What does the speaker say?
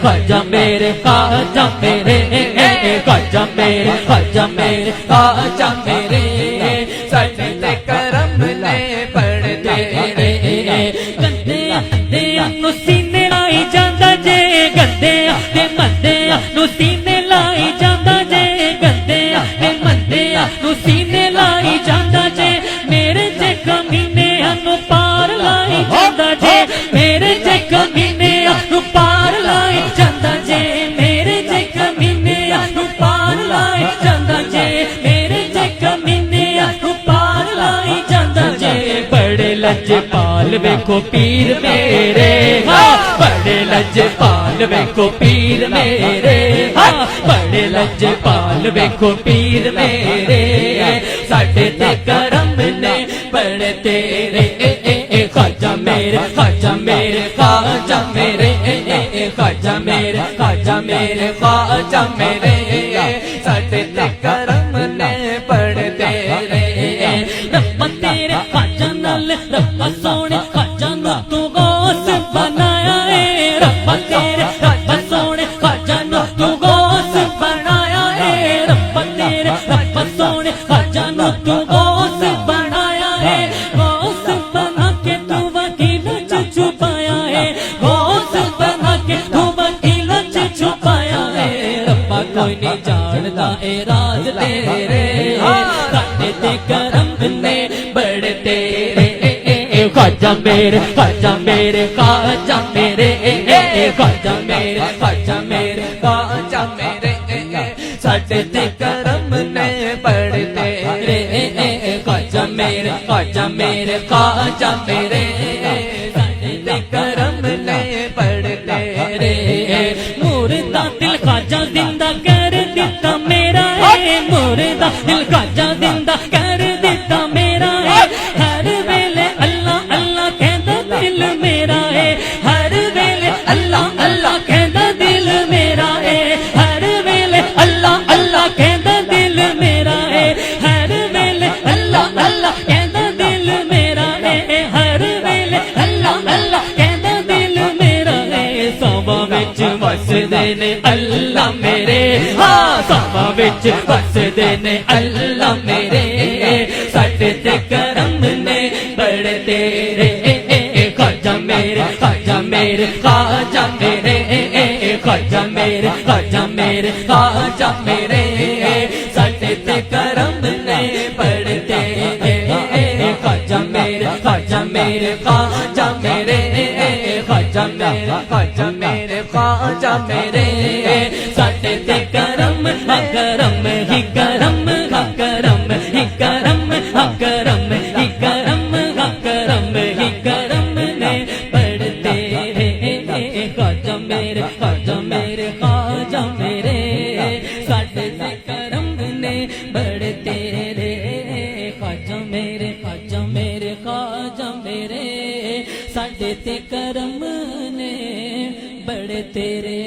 خواجہ میرے خواجہ میرے خواجہ میرے خواجہ میرے خواجہ میرے سجدے کرم نے پڑھتے رہے گندے نو سینے لائی جاندا جے گندے تے مندے نو سینے لائی جاندا جے گندے تے مندے نو سینے لائی جاندا جے میرے جے کمینے نو پار لائی جاندا جے میرے جے کمینے نو پار لائی جاندا جے میرے جے کمینے نو پار لائی جاندا جے میرے جے کمینے نو پار لائی جاندا جے بڑے لجپال ویکھو پیر میرے بڑے لجپال ویکھو پیر میرے بڑے لجپال ویکھو پیر میرے ساڈے تے کرم نے بڑے تیرے خواجہ میرے خواجہ میرے خواجہ میرے خواجہ میرے خواجہ میرے خواجہ میرے ساڈے تے کرم نے بڑے تیرے رب تیرے خواجہ نال رب سونے خواجہ نو تو غوث بنایا ہے رب تیرے رب سونے خواجہ نو تو غوث بنایا ہے رب تیرے رب سونے خواجہ نو تو غوث بنایا ہے غوث بنا کے تو وکیل چ چھپایا ہے غوث بنا کے تو وکیل چ چھپایا ہے رب کوئی نہیں جاندا اے راز تیرے ساڈے تے کرم نے بڑے تیرے خواجہ میرے خواجہ میرے خواجہ میرے خواجہ میرے خواجہ میرے خواجہ میرے ساڈے تے کرم نے بڑے تیرے خواجہ میرے خواجہ میرے خواجہ میرے ساڈے تے کرم نے بڑے تیرے مردہ دل خواجہ زندہ کر دیتا میرا ہے مردہ دل خواجہ زندہ کر دیتا میرا ہے ہر ویلے اللہ اللہ کہندا دل میرا ہے ہر ویلے اللہ اللہ کہندا دل میرا ہے ہر ویلے اللہ اللہ کہندا دل میرا ہے ہر ویلے اللہ اللہ کہندا دل میرا ہے ہر ویلے اللہ اللہ کہندا دل میرا ہے سبا وچ وسدے نے اللہ میرے ہاں سبا وچ وسدے نے اللہ میرے ساڈے تے کرم نے بڑے تیرے خواجہ میرے خواجہ میرے خواجہ میرے خواجہ میرے خواجہ میرے خواجہ میرے ساڈے تے کرم نے بڑے تیرے خواجہ میرے خواجہ میرے خواجہ میرے خواجہ میرے خواجہ میرے خواجہ میرے ساڈے تے کرم کرم ہی کرم کرم ہی کرم کرم ہی کرم کرم ہی کرم نے بڑے تیرے خواجہ میرے خواجہ میرے خواجہ میرے ساڈے تے کرم نے بڑے تیرے خواجہ میرے خواجہ میرے خواجہ میرے ساڈے تے کرم نے بڑے تیرے